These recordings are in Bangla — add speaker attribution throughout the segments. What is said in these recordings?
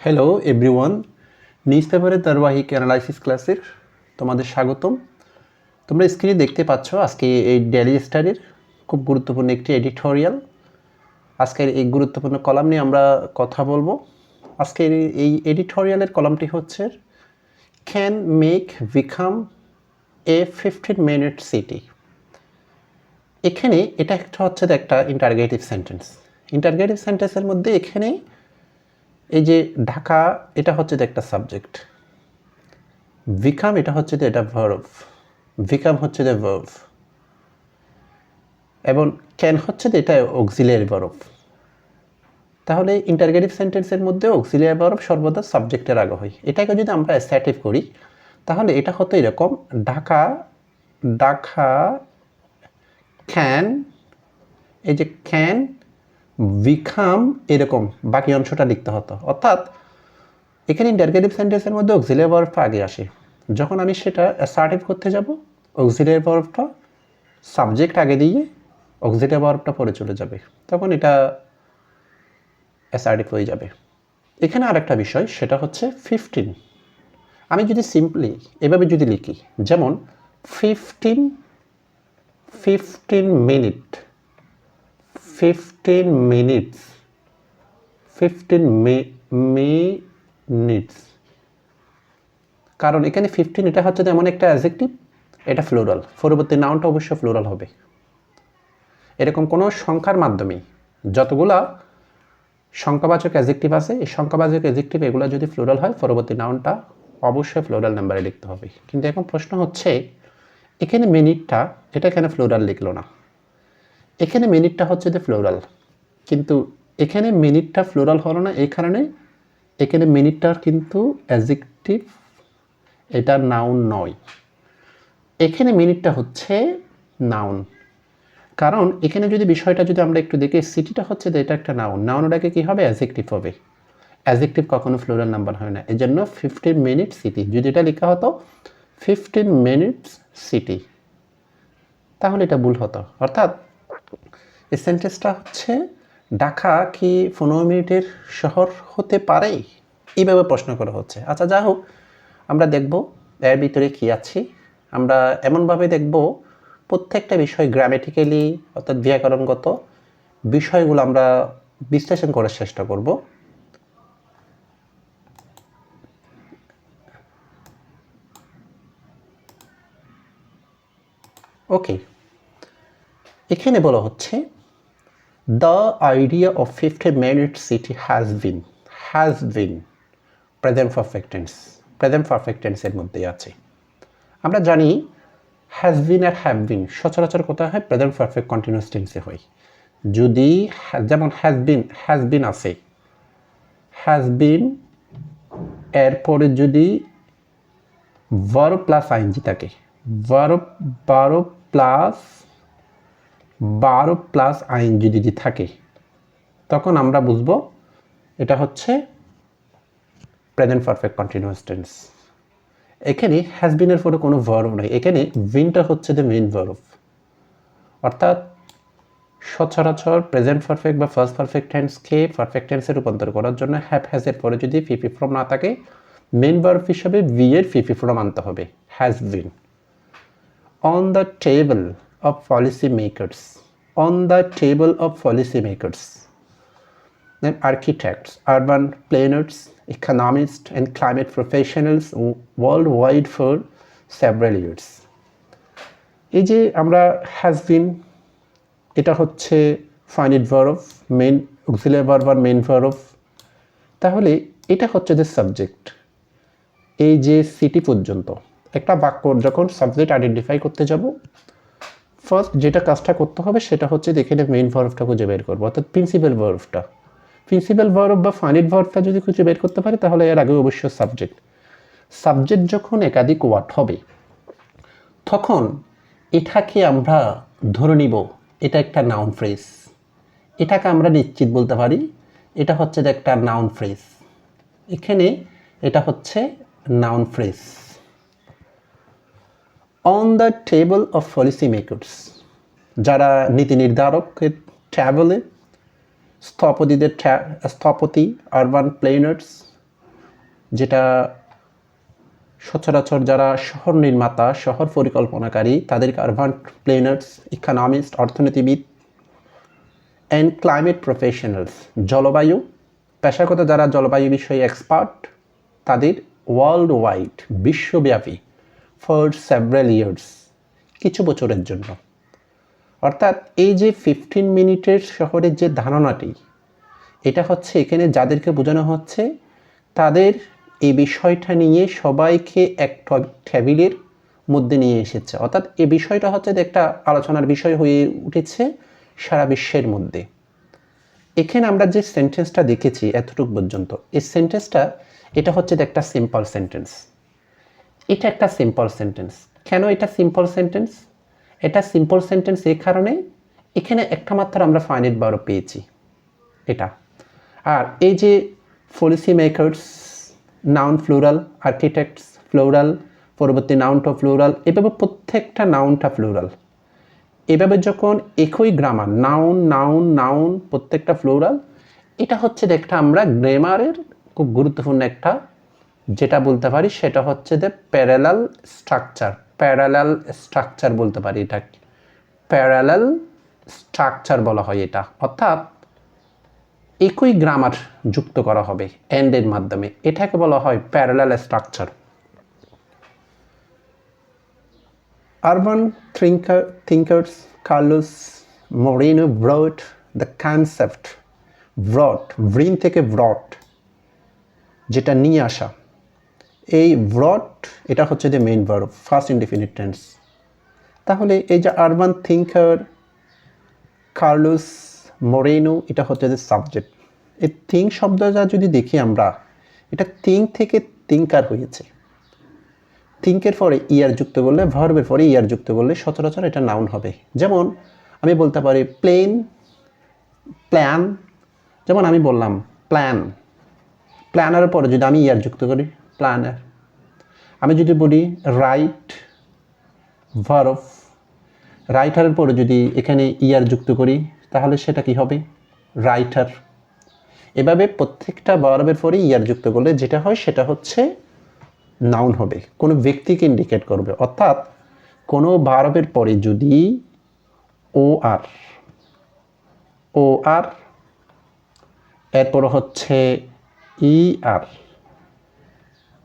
Speaker 1: হ্যালো এভরিওয়ান, নিউজ পেপারের ধারাবাহিক অ্যানালাইসিস ক্লাসের তোমাদের স্বাগতম। তোমরা স্ক্রিনে দেখতে পাচ্ছ আজকে এই ডেইলি স্টাডির খুব গুরুত্বপূর্ণ একটি এডিটোরিয়াল। আজকের এই গুরুত্বপূর্ণ কলাম নিয়ে আমরা কথা বলবো। আজকের এই এডিটোরিয়ালের কলামটি হচ্ছে can make become a 15-minute city. এখানে এটা একটা ইন্টারগেটিভ সেন্টেন্স। ইন্টারগেটিভ সেন্টেন্সের মধ্যে এখানে এই যে ঢাকা এটা হচ্ছে একটা সাবজেক্ট, বিকাম এটা হচ্ছে এটা ভার্ব, বিকাম হচ্ছে ভার্ব এবং ক্যান হচ্ছে এটা অক্সিলিয়ারি ভার্ব। তাহলে ইন্টারগেটিভ সেন্টেন্সের মধ্যে অক্সিলিয়ারি ভার্ব সর্বদা সাবজেক্টের আগে হয়। এটাকে যদি আমরা অ্যাসার্টিভ করি তাহলে এটা হতো এরকম, ঢাকা ঢাকা ক্যান, এই যে ক্যান বিকাম, এরকম বাকি অংশটা লিখতে হতো। অর্থাৎ এখানে ইন্টারগেটিভ সেন্টেন্সের মধ্যে অক্সিলিয়ারি ভার্বটা আগে আসে। যখন আমি সেটা অ্যাসার্টিভ করতে যাব, অক্সিলিয়ারি ভার্বটা সাবজেক্ট আগে দিয়ে অক্সিলিয়ারি ভার্বটা পরে চলে যাবে, তখন এটা অ্যাসার্টিভ হয়ে যাবে। এখানে আরেকটা বিষয়, সেটা হচ্ছে 15। আমি যদি সিম্পলি এভাবে যদি লিখি, যেমন 15 মিনিট, 15 মিনিটস, 15 মিনিটস, কারণ এখানে 15 এটা হচ্ছে এমন একটা অ্যাডজেক্টিভ, এটা ফ্লোরাল, পরবর্তী নাউনটা অবশ্য ফ্লোরাল হবে। এরকম কোনো সংখ্যার মাধ্যমে যতগুলা সংখ্যাবাচক অ্যাডজেক্টিভ আছে, এই সংখ্যাবাচক অ্যাডজেক্টিভ এগুলো যদি ফ্লোরাল হয়, পরবর্তী নাউনটা অবশ্যই ফ্লোরাল নাম্বারে লিখতে হবে। কিন্তু এখন প্রশ্ন হচ্ছে এখানে মিনিটটা, এটা এখানে ফ্লোরাল লিখলো না, এখানে মিনিটটা হচ্ছে যে ফ্লোরাল, কিন্তু এখানে মিনিটটা ফ্লোরাল হলো না এই কারণে এখানে মিনিটটার কিন্তু অ্যাডজেক্টিভ, এটা নাউন নয়। এখানে মিনিটটা হচ্ছে নাউন, কারণ এখানে যদি বিষয়টা যদি আমরা একটু দেখি, সিটিটা হচ্ছে যে এটা একটা নাউন, নাউনটাকে কী হবে, অ্যাডজেক্টিভ হবে। অ্যাডজেক্টিভ কখনো ফ্লোরাল নাম্বার হয় না, এই জন্য 15 মিনিট সিটি, যদি এটা লেখা হতো 15 মিনিটস সিটি তাহলে এটা ভুল হতো। অর্থাৎ এই সেন্টেন্সটা হচ্ছে ঢাকা কি 15 মিনিটের শহর হতে পারে, এইভাবে প্রশ্ন করা হচ্ছে। আচ্ছা যা হোক, আমরা দেখব এর ভিতরে কি আছে। আমরা এমনভাবে দেখব প্রত্যেকটা বিষয় গ্রামেটিক্যালি অর্থাৎ ব্যাকরণগত বিষয়গুলো আমরা বিশ্লেষণ করার চেষ্টা করব। ওকে, এখানে বলা হচ্ছে the idea of 15-minute city has been present perfect tense, present perfect টেন্সের মধ্যেই আছে। আমরা জানি has been R have been সচরাচর কোথায় হয়, প্রেজেন্ট পারফেক্ট কন্টিনিউয়াস টেন্সে হয়। যদি যেমন হ্যাজ বিন আছে, হ্যাজ বিন এরপরে যদি ভার্ব প্লাস আইএনজি থাকে, ভার্ব প্লাস আইএনজি যদি থাকে, তখন আমরা বুঝবো এটা হচ্ছে প্রেজেন্ট পারফেক্ট কন্টিনিউয়াস টেন্স। এখানে হ্যাজ বিনের পরে কোনো ভার্ব নাই, এখানে বিনটা হচ্ছে দ্য মেইন ভার্ব। অর্থাৎ সচরাচর প্রেজেন্ট পারফেক্ট বা ফার্স্ট পারফেক্ট টেন্সকে পারফেক্ট টেন্সে রূপান্তর করার জন্য হ্যাভ হ্যাজের পরে যদি পিপি ফর্ম না থাকে, মেইন ভার্ব হিসাবে বি এর পিপি ফর্ম আনতে হবে, has been. On the table of policy makers, on the table of policy makers, then architects, urban planners, economists and climate professionals worldwide for several years. এই যে আমরা হ্যাজ বিন, এটা হচ্ছে finite verb, main auxiliary verb আর মেইন ভার্ব। তাহলে এটা হচ্ছে যে সাবজেক্ট। এই যে সিটি পর্যন্ত একটা বাক্য যখন সাবজেক্ট আইডেন্টিফাই করতে যাব, ফার্স্ট যেটা কাজটা করতে হবে সেটা হচ্ছে এখানে মেইন ভার্বটা খুঁজে বের করবো, অর্থাৎ প্রিন্সিপাল ভার্বটা। প্রিন্সিপাল ভার্ব বা ফাইনাইট ভার্বটা যদি খুঁজে বের করতে পারে তাহলে এর আগে অবশ্যই সাবজেক্ট যখন একাধিক ওয়ার্ড হবে তখন এটাকে আমরা ধরে নিব এটা একটা নাউন ফ্রেজ, এটাকে আমরা নিশ্চিত বলতে পারি এটা হচ্ছে একটা নাউন ফ্রেজ। এখানে এটা হচ্ছে noun phrase. On the table of policy makers, যারা নীতি নির্ধারকের ট্যাবলে, স্থপতি, আরবান প্ল্যানার্স, যেটা সচরাচর যারা শহর নির্মাতা, শহর পরিকল্পনাকারী, তাদেরকে আরবান প্ল্যানার্স, ইকোনমিস্ট, অর্থনীতিবিদ অ্যান্ড ক্লাইমেট প্রফেশনালস, জলবায়ু পেশাগত যারা জলবায়ু বিষয়ে এক্সপার্ট, তাদের ওয়ার্ল্ড ওয়াইড, বিশ্বব্যাপী, ফর সেভারাল ইয়ার্স, কিছু বছরের জন্য। অর্থাৎ এই যে 15 মিনিটের শহরের যে ধারণাটি, এটা হচ্ছে এখানে যাদেরকে বোঝানো হচ্ছে তাদের এই বিষয়টা নিয়ে সবাইকে এক টেবিলের মধ্যে নিয়ে এসেছে। অর্থাৎ এই বিষয়টা হচ্ছে যে একটা আলোচনার বিষয় হয়ে উঠেছে সারা বিশ্বের মধ্যে। এখানে আমরা যে সেন্টেন্সটা দেখেছি এতটুকু পর্যন্ত, এই সেন্টেন্সটা এটা হচ্ছে যে একটা সিম্পল সেন্টেন্স। এটা একটা সিম্পল সেন্টেন্স। কেন এটা সিম্পল সেন্টেন্স? এটা সিম্পল সেন্টেন্স এই কারণে এখানে একটা মাত্র আমরা ফাইনাইট ভার্ব পেয়েছি, এটা। আর এই যে policy makers, noun plural, architects plural, পরবর্তী নাউনটা প্লুরাল, এভাবে প্রত্যেকটা নাউনটা প্লুরাল। এভাবে যখন একই গ্রামার, নাউন নাউন নাউন প্রত্যেকটা প্লুরাল, এটা হচ্ছে যে একটা আমরা গ্রামারের খুব গুরুত্বপূর্ণ একটা যেটা বলতে পারি সেটা হচ্ছে যে প্যারালাল স্ট্রাকচার। প্যারালাল স্ট্রাকচার বলতে পারি, এটা প্যারালাল স্ট্রাকচার বলা হয় এটা। অর্থাৎ একই গ্রামার যুক্ত করা হবে এন্ডের মাধ্যমে, এটাকে বলা হয় parallel structure. Urban thinkers Carlos Moreno brought the concept, ব্রিন থেকে ব্রট, যেটা নিয়ে আসা, এই ব্রট এটা হচ্ছে যে main verb, first indefinite tense. তাহলে এই যে আরবান থিঙ্কার কার্লোস মোরেনো, এটা হচ্ছে যে সাবজেক্ট। এই থিঙ্ক শব্দটা যদি দেখি আমরা, এটা থিঙ্ক থেকে থিঙ্কার হয়েছে। থিঙ্কের পরে ইয়ার যুক্ত করলে, ভার্বের পরে ইয়ার যুক্ত করলে সচরাচর এটা নাউন হবে। যেমন আমি বলতে পারি প্ল্যান, যেমন আমি বললাম প্ল্যান, প্ল্যানারের পরে যদি আমি ইয়ার যুক্ত করি প্ল্যানার। আমি যদি বলি রাইট, ভার্ব, রাইটারের পরে যদি এখানে ইয়ার যুক্ত করি তাহলে সেটা কি হবে? রাইটার। এভাবে প্রত্যেকটা ভার্বের পরে ইয়ার যুক্ত করলে যেটা হয় সেটা হচ্ছে নাউন হবে, কোনো ব্যক্তিকে ইন্ডিকেট করবে। অর্থাৎ কোনো ভার্বের পরে যদি ও আর এরপর হচ্ছে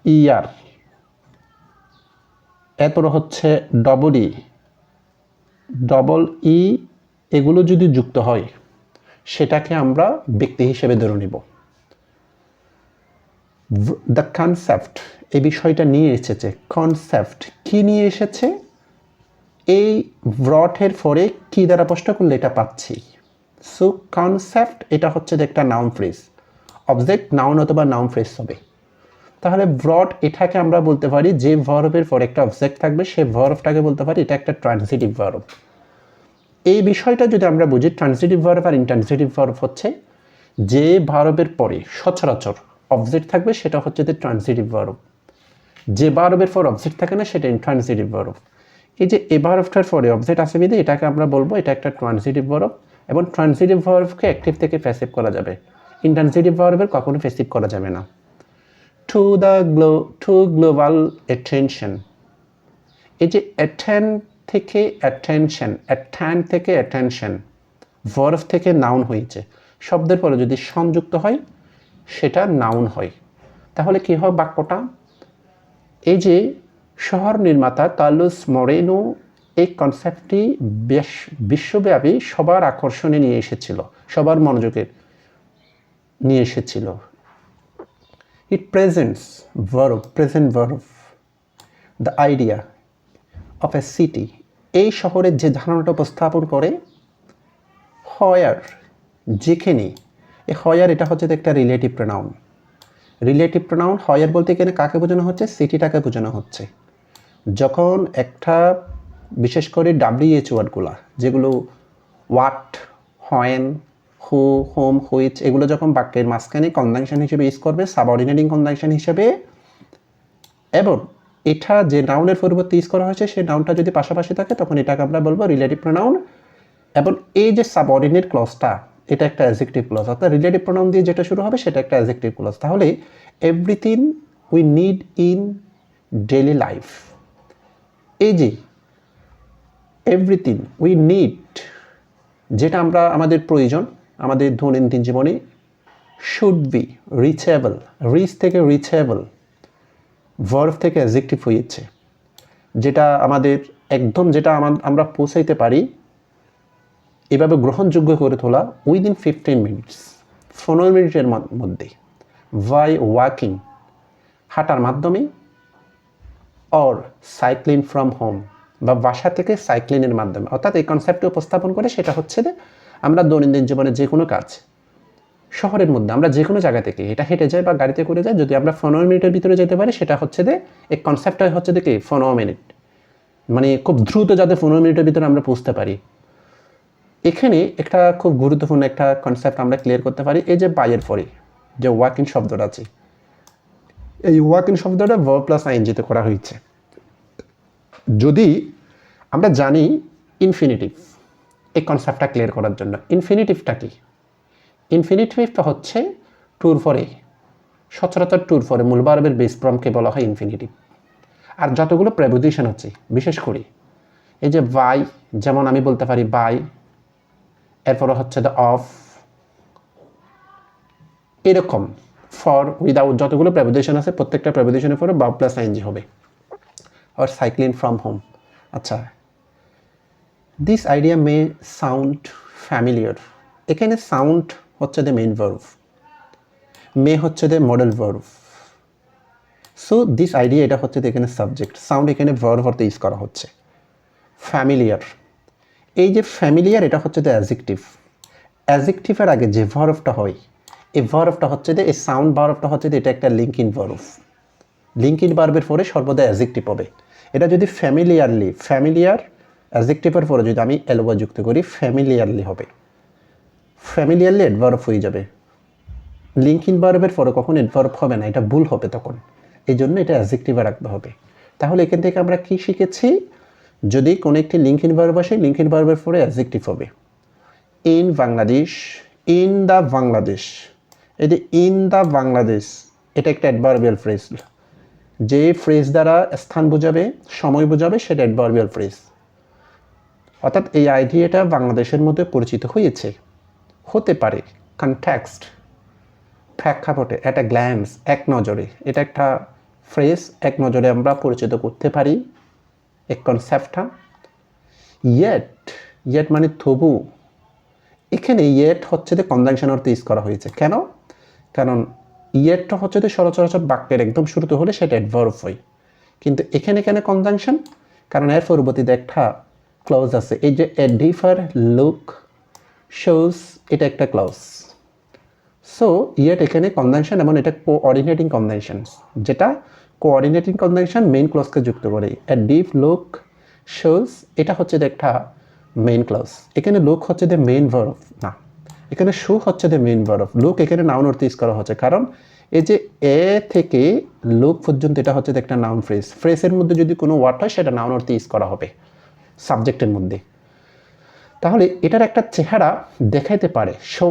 Speaker 1: ইআর, এরপর হচ্ছে ডবল ই, এগুলো যদি যুক্ত হয় সেটাকে আমরা ব্যক্তি হিসেবে ধরে নিব। দ্য কনসেপ্ট, এই বিষয়টা নিয়ে এসেছে। কনসেপ্ট কি নিয়ে এসেছে? এই ব্রটের পরে কি দ্বারা প্রশ্ন করলে এটা পাচ্ছি। সো কনসেপ্ট এটা হচ্ছে যে একটা নাউন ফ্রেজ, অবজেক্ট নাউন অথবা নাউন ফ্রেজ হবে। তাহলে ব্রড এটাকে আমরা বলতে পারি যে ভার্বের পরে একটা অবজেক্ট থাকবে সে ভার্বটাকে বলতে পারি এটা একটা ট্রান্সিটিভ ভার্ব। এই বিষয়টা যদি আমরা বুঝি, ট্রান্সিটিভ ভার্ব আর ইন্ট্রান্সিটিভ ভার্ব হচ্ছে যে ভার্বের পরে সচরাচর অবজেক্ট থাকবে সেটা হচ্ছে যে ট্রান্সিটিভ ভার্ব, যে ভার্বের পর অবজেক্ট থাকে না সেটা ইন্ট্রান্সিটিভ ভার্ব। এই যে এ ভার্বটার পরে অবজেক্ট আছে বিধে এটাকে আমরা বলবো এটা একটা ট্রান্সিটিভ ভার্ব, এবং ট্রান্সিটিভ ভার্বকে অ্যাক্টিভ থেকে প্যাসিভ করা যাবে, ইন্ট্রান্সিটিভ ভার্বের কখনো প্যাসিভ করা যাবে না। টু গ্লোবাল অ্যাটেনশন, এই যে অ্যাটেন্ড থেকে অ্যাটেনশন, অ্যাটেন্ড থেকে অ্যাটেনশন, ভার্ব থেকে নাউন হয়েছে, শব্দের পরে যদি সংযুক্ত হয় সেটা নাউন হয়। তাহলে কি হয় বাক্যটা? এই যে শহর নির্মাতা কার্লোস মোরেনো এই কনসেপ্টটি বিশ্বব্যাপী সবার আকর্ষণে নিয়ে এসেছিল, সবার মনোযোগে নিয়ে এসেছিল। ইট present verb the idea of a city, এই শহরের যে ধারণাটা উপস্থাপন করে, হয়ার, যেখানে, এই হয়ার এটা হচ্ছে একটা রিলেটিভ প্রোনাউন। রিলেটিভ প্রোনাউন হয়ার বলতে এখানে কাকে বোঝানো হচ্ছে? সিটিটাকে বোঝানো হচ্ছে। যখন একটা বিশেষ করে WH ওয়ার্ডগুলো যেগুলো what, when, who, home, which, এগুলো যখন বাক্যের মাঝখানে কনজাংশন হিসেবে ইউজ করবে, সাবঅর্ডিনেটিং কনজাংশন হিসেবে, এবং এটা যে নাউনের পরিবর্তে ইউজ করা হয়েছে সেই নাউনটা যদি পাশাপাশি থাকে তখন এটাকে আমরা বলবো রিলেটিভ প্রোনাউন। এবং এই যে সাবঅর্ডিনেট ক্লজটা এটা একটা অ্যাডজেক্টিভ ক্লজ, অর্থাৎ রিলেটিভ প্রোনাউন দিয়ে যেটা শুরু হবে সেটা একটা অ্যাডজেক্টিভ ক্লজ। তাহলে everything we need in daily life. এই যে এভরিথিং উই নিড, যেটা আমরা আমাদের প্রয়োজন আমাদের দৈনন্দিন জীবনে, শুড বি রিচেবল, রিচ থেকে রিচেবল, ভার্ব থেকে অ্যাডজেক্টিভ হয়েছে, যেটা আমাদের একদম যেটা আমরা পৌঁছাইতে পারি এভাবে গ্রহণযোগ্য করে তোলা উইদিন 15 মিনিটস, 15 মিনিটের মধ্যে, বাই ওয়াকিং, হাঁটার মাধ্যমে, অর সাইক্লিং ফ্রম হোম, বা বাসা থেকে সাইক্লিংয়ের মাধ্যমে। অর্থাৎ এই কনসেপ্টে উপস্থাপন করে সেটা হচ্ছে যে আমরা দৈনন্দিন জীবনে যে কোনো কাজ শহরের মধ্যে আমরা যে কোনো জায়গা থেকে এটা হেঁটে যাই বা গাড়িতে করে যাই, যদি আমরা 15 মিনিটের ভিতরে যেতে পারি সেটা হচ্ছে যে এই কনসেপ্টটা হচ্ছে যে কি 15 মিনিট, মানে খুব দ্রুত যাতে 15 মিনিটের ভিতরে আমরা পৌঁছতে পারি। এখানে একটা খুব গুরুত্বপূর্ণ একটা কনসেপ্ট আমরা ক্লিয়ার করতে পারি। এই যে বাইয়ের পরে যে ওয়াকিং শব্দটা আছে, এই ওয়াকিং শব্দটা ভার্ব প্লাস আইএনজিতে করা হয়েছে। যদি আমরা জানি ইনফিনিটিভ, এই কনসেপ্টটা ক্লিয়ার করার জন্য ইনফিনিটিভটা কি, ইনফিনিটিভটা হচ্ছে টুর ফরে, সচরাচর টুর ফরে মূল ভার্বের বেস ফর্মকে বলা হয় ইনফিনিটিভ। আর যতগুলো প্রেপোজিশন আছে বিশেষ করে এই যে বাই, যেমন আমি বলতে পারি বাই, এরপরে হচ্ছে দ্য অফ, এরকম ফর, উইদাউট, যতগুলো প্রেপোজিশন আছে প্রত্যেকটা প্রেপোজিশনের পরে ভার্ব প্লাস আইএনজি হবে। আর সাইক্লিং ফ্রম হোম, আচ্ছা, this idea may sound familiar. এখানে সাউন্ড হচ্ছে দ্য মেইন ভার্ব, মে হচ্ছে the modal verb. So this idea এটা হচ্ছে এখানে সাবজেক্ট, সাউন্ড এখানে ভার্ব অর্থে ইউজ করা হচ্ছে। ফ্যামিলিয়ার, এই যে ফ্যামিলিয়ার এটা হচ্ছে দ্য অ্যাডজেক্টিভ, অ্যাডজেক্টিভের আগে যে ভার্বটা হয় এই ভার্বটা হচ্ছে যে এই সাউন্ড ভার্বটা হচ্ছে যে এটা একটা লিঙ্কিং ভার্ব, লিঙ্কিং ভার্বের পরে সর্বদা অ্যাডজেক্টিভ হবে। এটা যদি ফ্যামিলিয়ারলি, ফ্যামিলিয়ার অ্যাডজেক্টিভের পরে যদি আমি এলওয়া যুক্ত করি ফ্যামিলিয়ারলি হবে, ফ্যামিলিয়ারলি অ্যাডভার্ব হয়ে যাবে। লিঙ্কিং ভার্বের পরে কখন অ্যাডভার্ব হবে না, এটা ভুল হবে তখন, এই জন্য এটা অ্যাডজেক্টিভে রাখতে হবে। তাহলে এখান থেকে আমরা কি শিখেছি, যদি কোনো একটি লিঙ্কিং ভার্ব আসে লিঙ্কিং ভার্বের পরে অ্যাডজেক্টিভ হবে। In Bangladesh, in the Bangladesh, এই যে ইন দ্য বাংলাদেশ এটা একটা অ্যাডভার্বিয়াল ফ্রেজ, যে ফ্রেজ দ্বারা স্থান বোঝাবে সময় বোঝাবে সেটা অ্যাডভার্বিয়াল ফ্রেজ। অর্থাৎ এই আইডিয়াটা বাংলাদেশের মধ্যে পরিচিত হয়েছে, হতে পারে কনটেক্সট, প্রেক্ষাপটে, একটা গ্ল্যান্স, এক নজরে, এটা একটা ফ্রেজ, এক নজরে আমরা পরিচিত করতে পারি এই কনসেপ্টটা। ইয়েট, ইয়েট মানে তবু, এখানে ইয়েট হচ্ছে যে কনজাংশন অর্থে ইউজ করা হয়েছে। কেন? কারণ ইয়েটটা হচ্ছে যে সচরাচর বাক্যের একদম শুরুতে হলে সেটা অ্যাডভার্ব হয়, কিন্তু এখানে কেন কনজাংশন, কারণ এর পরবর্তীতে একটা ক্লজ আছে, এই যে এ ডিফার লুক শোজ, এটা একটা ক্লজ। সো ইয়েট এখানে কনজাংশন এবং এটা কোঅর্ডিনেটিং কনজাংশন, যেটা কোঅর্ডিনেটিং কনজাংশন মেইন ক্লজকে যুক্ত করে। এ ডিপ লুক শোজ এটা হচ্ছে যে একটা মেইন ক্লজ, এখানে লুক হচ্ছে যে মেইন ভার্ব না, এখানে শো হচ্ছে যে মেইন ভার্ব, লুক এখানে নাউন অর্থে ইউজ করা হচ্ছে, কারণ এই যে এ থেকে লুক পর্যন্ত এটা হচ্ছে যে একটা নাউন ফ্রেজ, ফ্রেজের মধ্যে যদি কোনো ওয়ার্ড হয় সেটা নাউন অর্থে ইউজ করা হবে সাবজেক্টের মধ্যে। তাহলে এটার একটা চেহারা দেখাইতে পারে, শো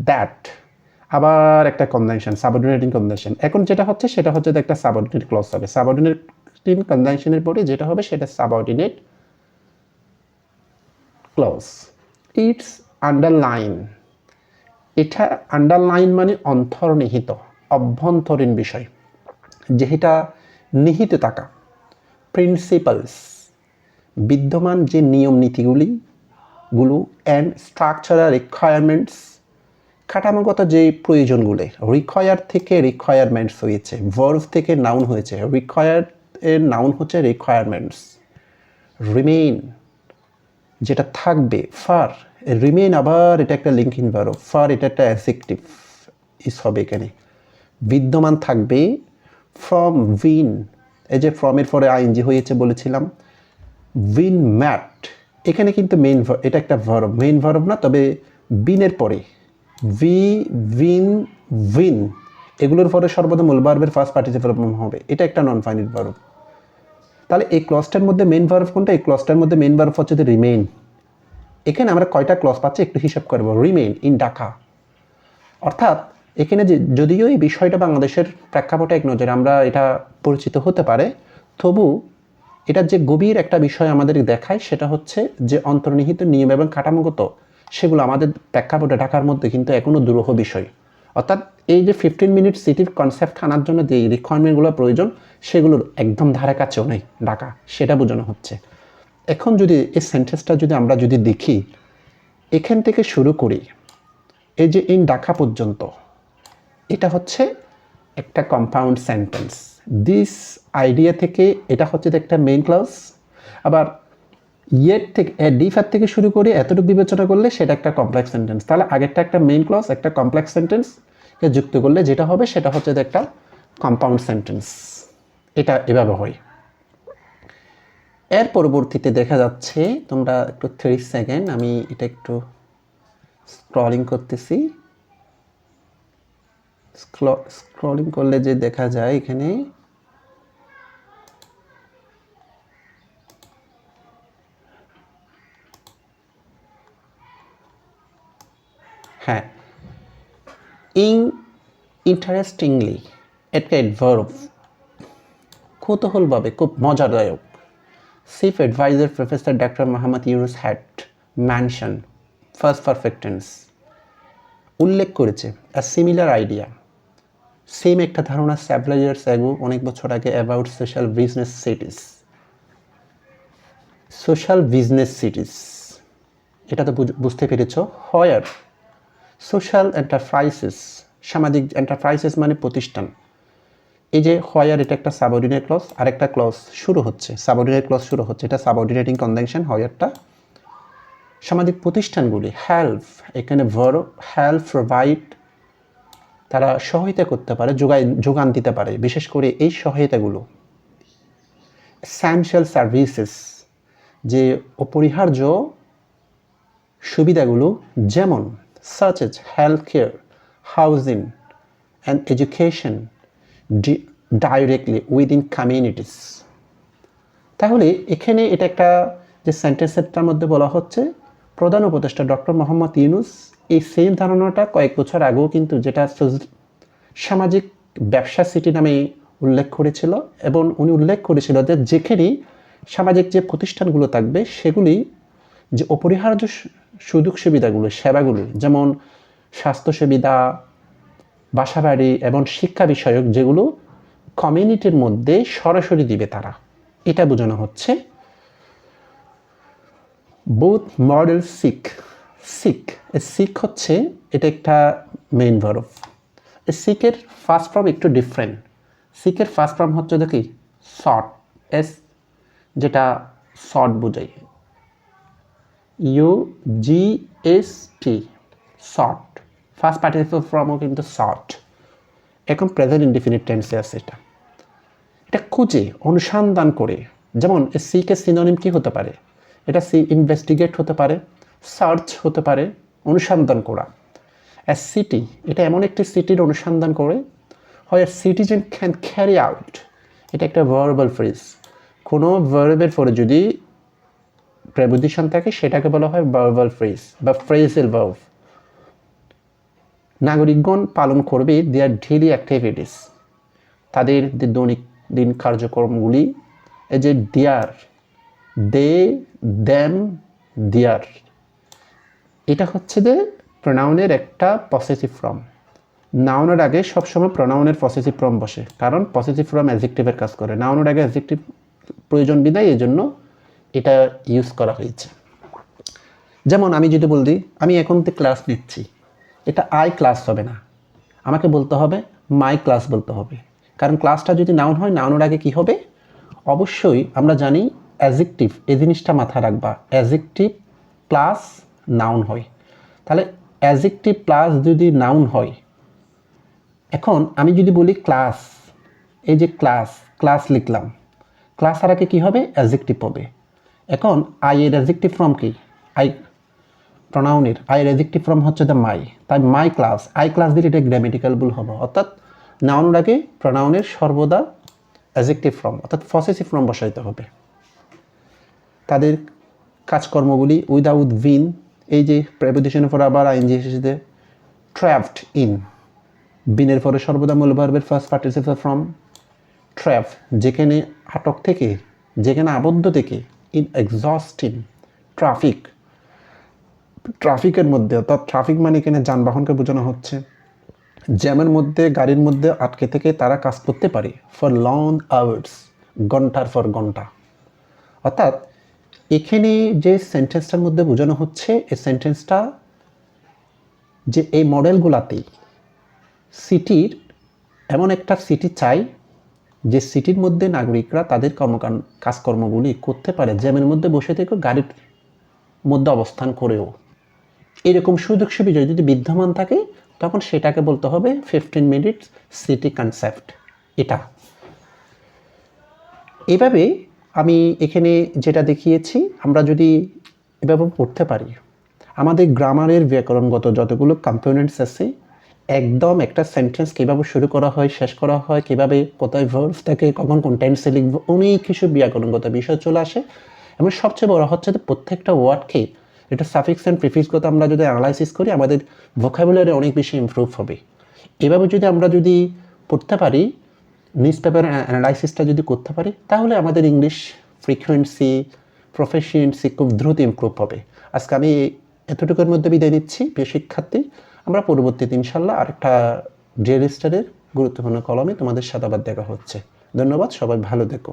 Speaker 1: দ্যাট, আবার একটা কনজাংশন সাবঅর্ডিনেটিং কনজাংশন। এখন যেটা হচ্ছে সেটা হচ্ছে একটা সাবঅর্ডিনেট ক্লজ হবে, সাবঅর্ডিনেটিং কনজাংশনের পরে যেটা হবে সেটা সাবঅর্ডিনেট ক্লজ। ইটস আন্ডারলাইন, এটা আন্ডারলাইন মানে অন্তর্নিহিত, অভ্যন্তরীণ বিষয়, যেটা নিহিত থাকা। প্রিন্সিপালস, বিদ্যমান যে নিয়ম নীতিগুলো, অ্যান্ড স্ট্রাকচারাল রিকোয়ারমেন্টস, কাঠামোগত যে প্রয়োজনগুলো, রিকোয়ার থেকে রিকোয়ারমেন্টস হয়েছে, ভার্ব থেকে নাউন হয়েছে, রিকোয়ার এর নাউন হচ্ছে রিকোয়ারমেন্টস। রিমেইন যেটা থাকবে, ফার, রিমেইন আবার এটা একটা লিঙ্কিং ভার্ব, ফার এটা একটা অ্যাডজেক্টিভ ইস হবে এখানে, বিদ্যমান থাকবে। ফ্রম উইন, এই যে ফ্রমের পরে আইএনজি হয়েছে বলেছিলাম। উইন ম্যাট, এখানে কিন্তু মেইন এটা একটা ভার্ব, মেইন ভার্ব না, তবে বিনের পরে উইন উইন এগুলোর পরে সর্বদা মূল ভার্বের ফার্স্ট পার্টিসিপল হবে, এটা একটা নন ফাইনাইট ভার্ব। তাহলে এই ক্লজটার মধ্যে মেইন ভার্ব কোনটা, এই ক্লজটার মধ্যে মেইন ভার্ব হচ্ছে যে রিমেইন। এখানে আমরা কয়টা ক্লজ পাচ্ছি একটু হিসাব করবো। রিমেইন ইন ঢাকা, অর্থাৎ এখানে যদিও এই বিষয়টা বাংলাদেশের প্রেক্ষাপটে এক নজরে আমরা এটা পরিচিত হতে পারে, তবু এটার যে গভীর একটা বিষয় আমাদের দেখায় সেটা হচ্ছে যে অন্তর্নিহিত নিয়ম এবং কাঠামোগত সেগুলো আমাদের প্রেক্ষাপটে ঢাকার মধ্যে কিন্তু এখনও দুরূহ বিষয়। অর্থাৎ এই যে 15 মিনিট সিটির কনসেপ্ট আনার জন্য যে রিকোয়ারমেন্টগুলো প্রয়োজন সেগুলোর একদম ধারে কাছেও নেই ঢাকা, সেটা বোঝানো হচ্ছে। এখন যদি এই সেন্টেন্সটা যদি আমরা যদি দেখি, এখান থেকে শুরু করি এই যে ইন ঢাকা পর্যন্ত, এটা হচ্ছে একটা কম্পাউন্ড সেন্টেন্স। দিস আইডিয়া থেকে এটা হচ্ছে একটা মেইন ক্লজ, আবার ইয়ের থেকে ডিফার থেকে শুরু করে এতটুকু বিবেচনা করলে সেটা একটা কমপ্লেক্স সেন্টেন্স। তাহলে আগেরটা একটা মেইন ক্লজ, একটা কমপ্লেক্স সেন্টেন্সকে যুক্ত করলে যেটা হবে সেটা হচ্ছে একটা কম্পাউন্ড সেন্টেন্স। এটা এভাবে হয়। এর পরবর্তীতে দেখা যাচ্ছে, তোমরা একটু 30 সেকেন্ড, আমি এটা একটু স্ক্রলিং করতেছি। স্ক্রলিং করলে যে দেখা যায় এখানে হ্যাঁ, ইন্টারেস্টিংলি একটা অ্যাডভার্ব, কৌতূহলভাবে খুব মজাদায়ক। Chief adviser professor doctor Mohammad Yunus had mention first perfect tense, উল্লেখ করেছে আ সিমিলার আইডিয়া, সেম একটা ধারণা সেভারাল ইয়ার্স অ্যাগো, অনেক বছর আগে, about social business cities. Social business cities এটা তো বুঝতে পেরেছ। হয়ার সোশ্যাল এন্টারপ্রাইজেস, সামাজিক এন্টারপ্রাইজেস মানে প্রতিষ্ঠান। এই যে হয়ার, এটা একটা সাবঅর্ডিনেট ক্লজ, আরেকটা ক্লজ শুরু হচ্ছে, সাবঅর্ডিনেট ক্লজ শুরু হচ্ছে, এটা সাবঅর্ডিনেটিং কনজাংশন হয়ারটা। সামাজিক প্রতিষ্ঠানগুলি, হেল্প, এখানে ভার্ব হেল্প, প্রোভাইড, তারা সহায়তা করতে পারে, যোগান দিতে পারে, বিশেষ করে এই সহায়তাগুলো। এসেনশিয়াল সার্ভিসেস, যে অপরিহার্য সুবিধাগুলো, যেমন such as health care, housing and education directly within communities. তাহলে এখানে এটা একটা যে সেন্টেন্সটার মধ্যে বলা হচ্ছে, প্রধান উপদেষ্টা ডক্টর মোহাম্মদ ইউনুস এই সেম ধারণাটা কয়েক বছর আগেও কিন্তু যেটা সামাজিক ব্যবসা সিটি নামে উল্লেখ করেছিল, এবং উনি উল্লেখ করেছিল যে যেখানে সামাজিক যে প্রতিষ্ঠানগুলো থাকবে সেগুলি যে অপরিহার্য সুযোগ সুবিধাগুলো, সেবাগুলো, যেমন স্বাস্থ্য সুবিধা, বাসাবাড়ি এবং শিক্ষা বিষয়ক, যেগুলো কমিউনিটির মধ্যে সরাসরি দিবে তারা, এটা বোঝানো হচ্ছে। বোথ মডেল সিক, সিক হচ্ছে এটা একটা মেইন ভার্ব। সিকের ফার্স্ট ফর্ম একটু ডিফারেন্ট। সিকের ফার্স্ট ফর্ম হচ্ছে দেখি শর্ট, এস, যেটা শর্ট বোঝায়, UGST, শর্ট। ফার্স্ট পার্টিসিপল ফর্মও কিন্তু শর্ট। এখন প্রেজেন্ট ইনডিফিনিট টেন্সে আছে এটা। এটা খুঁজে অনুসন্ধান করে, যেমন সিকে সিনোনিম কি হতে পারে, এটা ইনভেস্টিগেট হতে পারে, সার্চ হতে পারে, অনুসন্ধান করা। অ্যাজ সিটি, এটা এমন একটি সিটির অনুসন্ধান করে, হয় সিটিজেন ক্যান ক্যারি আউট, এটা একটা ভার্বাল ফ্রেজ। কোনো ভার্বের পরে যদি প্রেপোজিশন থাকে সেটাকে বলা হয় ভার্বাল ফ্রেজ বা ফ্রেজাল ভার্ব। নাগরিকগণ পালন করবে দেয়ার ডেইলি অ্যাক্টিভিটিস, তাদের দৈনিক দিন কার্যক্রমগুলি। এই যে দেয়ার, দে, দেম, দেয়ার, এটা হচ্ছে যে প্রোনাউনের একটা পসেসিভ ফর্ম। নাউনের আগে সবসময় প্রোনাউনের পসেসিভ ফর্ম বসে, কারণ পসেসিভ ফর্ম অ্যাডজেক্টিভের কাজ করে, নাউনের আগে অ্যাডজেক্টিভ প্রয়োজন বিধায় এই জন্য এটা ইউজ করা হয়েছে। যেমন আমি যদি বলি আমি এখন তো ক্লাস নিচ্ছি, এটা আই ক্লাস হবে না, আমাকে বলতে হবে মাই ক্লাস বলতে হবে, কারণ ক্লাসটা যদি নাউন হয়, নাউনের আগে কি হবে, অবশ্যই আমরা জানি অ্যাডজেক্টিভ, এই জিনিসটা মাথায় রাখবা, অ্যাডজেক্টিভ প্লাস নাউন হয়। তাহলে অ্যাডজেক্টিভ প্লাস যদি নাউন হয়, এখন আমি যদি বলি ক্লাস, এই যে ক্লাস লিখলাম, ক্লাস আর আগে কী হবে, অ্যাডজেক্টিভ হবে। এখন আই এর অ্যাডজেক্টিভ ফর্ম কি, আই প্রোনাউনের আই এর অ্যাডজেক্টিভ ফর্ম হচ্ছে দ্য মাই, তাই মাই ক্লাস, আই ক্লাস দিলে এটা গ্রামেটিক্যাল ভুল হবে, অর্থাৎ নাউনের আগে প্রোনাউনের সর্বদা অ্যাডজেক্টিভ ফর্ম অর্থাৎ পসেসিভ ফর্ম বসাইতে হবে। তাদের কাজকর্মগুলি উইদাউট বিন, এই যে প্রেপোজিশনের পর আবার আইএনজি এসেছে, ট্র্যাপড ইন, বিনের পরে সর্বদা মূল ভার্বের ফার্স্ট পার্টিসিপল ফর্ম ট্র্যাপ, যেখানে আটক থেকে, যেখানে আবদ্ধ থেকে, ইন এক্সস্টিং ট্রাফিক, ট্রাফিকের মধ্যে, অর্থাৎ ট্রাফিক মানে এখানে যানবাহনকে বোঝানো হচ্ছে, জ্যামের মধ্যে, গাড়ির মধ্যে আটকে থেকে তারা কাজ করতে পারে ফর লং আওয়ার্স, ঘন্টার পর ঘন্টা। অর্থাৎ এখানে যে সেন্টেন্সটার মধ্যে বোঝানো হচ্ছে, এই সেন্টেন্সটা যে এই মডেলগুলাতেই সিটির, এমন একটা সিটি চাই যে সিটির মধ্যে নাগরিকরা তাদের কাজকর্মগুলি করতে পারে জ্যামের মধ্যে বসে থেকে, গাড়ির মধ্যে অবস্থান করেও। এরকম সুযোগ সুবিধা যদি বিদ্যমান থাকে তখন সেটাকে বলতে হবে 15 মিনিটস সিটি কনসেপ্ট। এটা এভাবে আমি এখানে যেটা দেখিয়েছি, আমরা যদি এভাবে পড়তে পারি, আমাদের গ্রামারের ব্যাকরণগত যতগুলো কম্পোনেন্টস আছে, একদম একটা সেন্টেন্স কীভাবে শুরু করা হয়, শেষ করা হয়, কীভাবে কোথায় ভার্ব থাকে, কখন কোন টেন্সে লিখবো, অনেক কিছু ব্যাকরণগত বিষয় চলে আসে। এবং সবচেয়ে বড় হচ্ছে যে প্রত্যেকটা ওয়ার্ডকে এটা সাফিক্স অ্যান্ড প্রিফিক্সগত আমরা যদি অ্যানালাইসিস করি, আমাদের ভোকাবুলারি অনেক বেশি ইমপ্রুভ হবে। এভাবে যদি আমরা পড়তে পারি, নিউজ পেপার অ্যানালাইসিসটা যদি করতে পারি, তাহলে আমাদের ইংলিশ ফ্রিকোয়েন্সি, প্রফিসিয়েন্সি খুব দ্রুত ইমপ্রুভ হবে। আজকে আমি এতটুকুর মধ্যে বিদায় নিচ্ছি প্রিয় শিক্ষার্থী। আমরা পরবর্তীতে ইনশাল্লাহ আরেকটা ডিএল স্টারের গুরুত্বপূর্ণ কলমে তোমাদের সাথে আবার দেখা হচ্ছে। ধন্যবাদ, সবাই ভালো থেকো।